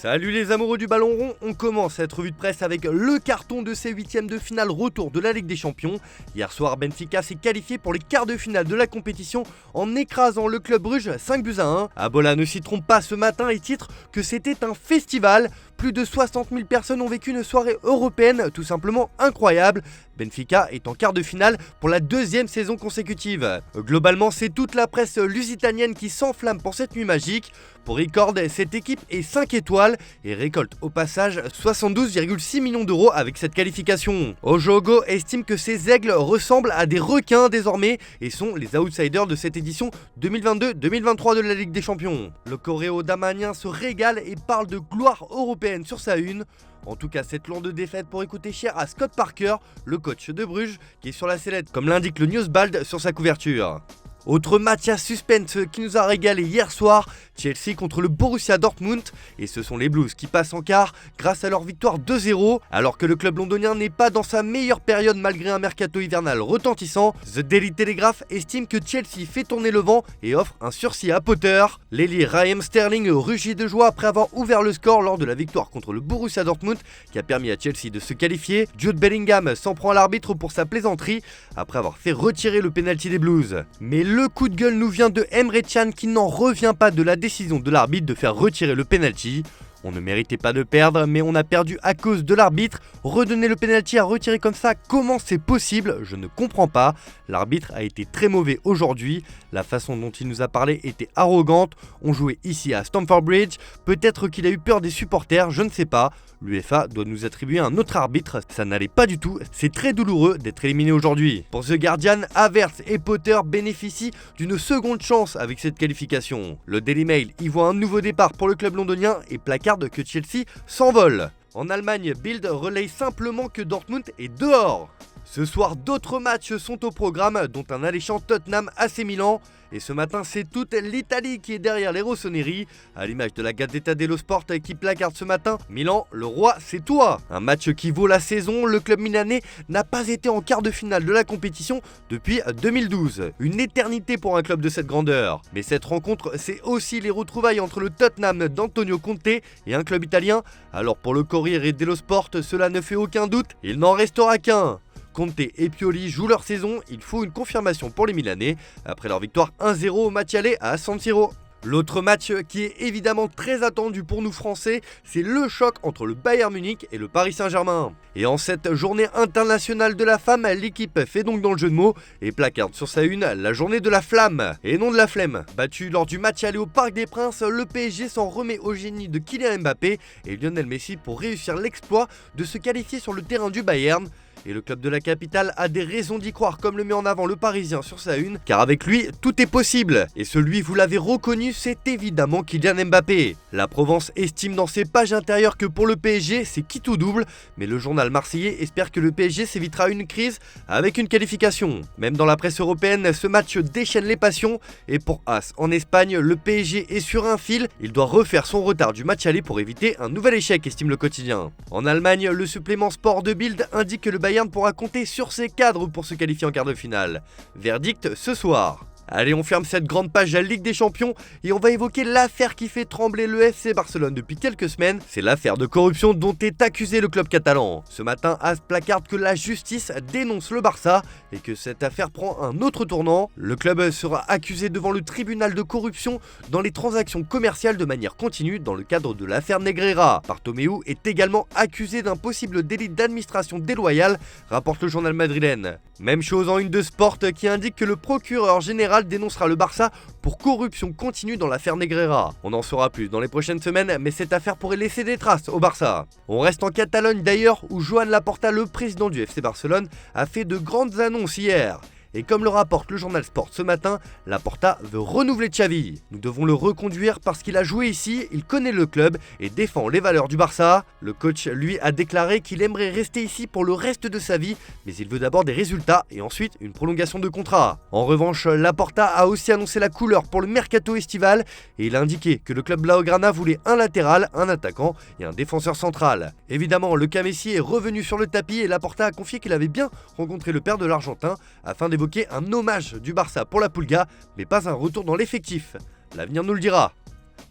Salut les amoureux du ballon rond, on commence cette revue de presse avec le carton de ces huitièmes de finale retour de la Ligue des Champions. Hier soir, Benfica s'est qualifié pour les quarts de finale de la compétition en écrasant le club Bruges 5-1. Abola ne s'y trompe pas ce matin et titre que c'était un festival. Plus de 60 000 personnes ont vécu une soirée européenne tout simplement incroyable. Benfica est en quart de finale pour la deuxième saison consécutive. Globalement, c'est toute la presse lusitanienne qui s'enflamme pour cette nuit magique. Pour Record, cette équipe est 5 étoiles et récolte au passage 72,6 millions d'euros avec cette qualification. Ojogo estime que ces aigles ressemblent à des requins désormais et sont les outsiders de cette édition 2022-2023 de la Ligue des Champions. Le coréo damanien se régale et parle de gloire européenne sur sa une. En tout cas, cette lourde défaite pour écouter cher à Scott Parker, le coach de Bruges, qui est sur la sellette, comme l'indique le Newsbald sur sa couverture. Autre match à suspense qui nous a régalé hier soir, Chelsea contre le Borussia Dortmund, et ce sont les Blues qui passent en quart grâce à leur victoire 2-0, alors que le club londonien n'est pas dans sa meilleure période malgré un mercato hivernal retentissant. The Daily Telegraph estime que Chelsea fait tourner le vent et offre un sursis à Potter. L'ailier Raheem Sterling rugit de joie après avoir ouvert le score lors de la victoire contre le Borussia Dortmund qui a permis à Chelsea de se qualifier. Jude Bellingham s'en prend à l'arbitre pour sa plaisanterie après avoir fait retirer le pénalty des Blues. Mais le coup de gueule nous vient de Emre Can qui n'en revient pas de la décision de l'arbitre de faire retirer le penalty. On ne méritait pas de perdre, mais on a perdu à cause de l'arbitre. Redonner le penalty à retirer comme ça, comment c'est possible? Je ne comprends pas. L'arbitre a été très mauvais aujourd'hui. La façon dont il nous a parlé était arrogante. On jouait ici à Stamford Bridge. Peut-être qu'il a eu peur des supporters, je ne sais pas. L'UEFA doit nous attribuer un autre arbitre, ça n'allait pas du tout, c'est très douloureux d'être éliminé aujourd'hui. Pour The Guardian, Havertz et Potter bénéficient d'une seconde chance avec cette qualification. Le Daily Mail y voit un nouveau départ pour le club londonien et placarde que Chelsea s'envole. En Allemagne, Bild relaye simplement que Dortmund est dehors. Ce soir, d'autres matchs sont au programme, dont un alléchant Tottenham AC Milan. Et ce matin, c'est toute l'Italie qui est derrière les rossoneri, à l'image de la Gazzetta dello Sport qui placarde ce matin « Milan, le roi, c'est toi !» Un match qui vaut la saison, le club milanais n'a pas été en quart de finale de la compétition depuis 2012. Une éternité pour un club de cette grandeur. Mais cette rencontre, c'est aussi les retrouvailles entre le Tottenham d'Antonio Conte et un club italien. Alors pour le Corriere dello Sport, cela ne fait aucun doute, il n'en restera qu'un. Conte et Pioli jouent leur saison, il faut une confirmation pour les Milanais après leur victoire 1-0 au match aller à San Siro. L'autre match qui est évidemment très attendu pour nous Français, c'est le choc entre le Bayern Munich et le Paris Saint-Germain. Et en cette journée internationale de la femme, l'équipe fait donc dans le jeu de mots et placarde sur sa une la journée de la flamme et non de la flemme. Battu lors du match aller au Parc des Princes, le PSG s'en remet au génie de Kylian Mbappé et Lionel Messi pour réussir l'exploit de se qualifier sur le terrain du Bayern. Et le club de la capitale a des raisons d'y croire comme le met en avant le Parisien sur sa une, car avec lui, tout est possible. Et celui, vous l'avez reconnu, c'est évidemment Kylian Mbappé. La Provence estime dans ses pages intérieures que pour le PSG, c'est quitte ou double, mais le journal marseillais espère que le PSG s'évitera une crise avec une qualification. Même dans la presse européenne, ce match déchaîne les passions, et pour As en Espagne, le PSG est sur un fil, il doit refaire son retard du match aller pour éviter un nouvel échec, estime le quotidien. En Allemagne, le supplément sport de Bild indique que le Bayern pourra compter sur ses cadres pour se qualifier en quart de finale. Verdict ce soir. Allez, on ferme cette grande page de la Ligue des Champions et on va évoquer l'affaire qui fait trembler le FC Barcelone depuis quelques semaines. C'est l'affaire de corruption dont est accusé le club catalan. Ce matin, As placarde que la justice dénonce le Barça et que cette affaire prend un autre tournant. Le club sera accusé devant le tribunal de corruption dans les transactions commerciales de manière continue dans le cadre de l'affaire Negreira. Bartomeu est également accusé d'un possible délit d'administration déloyale, rapporte le journal madrilène. Même chose en une de Sport qui indique que le procureur général dénoncera le Barça pour corruption continue dans l'affaire Negreira. On en saura plus dans les prochaines semaines, mais cette affaire pourrait laisser des traces au Barça. On reste en Catalogne d'ailleurs, où Joan Laporta, le président du FC Barcelone, a fait de grandes annonces hier. Et comme le rapporte le journal Sport ce matin, Laporta veut renouveler Xavi. Nous devons le reconduire parce qu'il a joué ici, il connaît le club et défend les valeurs du Barça. Le coach, lui, a déclaré qu'il aimerait rester ici pour le reste de sa vie, mais il veut d'abord des résultats et ensuite une prolongation de contrat. En revanche, Laporta a aussi annoncé la couleur pour le mercato estival et il a indiqué que le club Blaugrana voulait un latéral, un attaquant et un défenseur central. Évidemment, le cas Messi est revenu sur le tapis et Laporta a confié qu'il avait bien rencontré le père de l'Argentin afin d'évoquer un hommage du Barça pour la Pulga, mais pas un retour dans l'effectif. L'avenir nous le dira.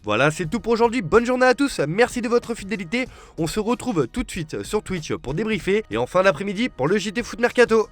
Voilà, c'est tout pour aujourd'hui, bonne journée à tous, merci de votre fidélité, on se retrouve tout de suite sur Twitch pour débriefer, et en fin d'après-midi pour le JT Foot Mercato.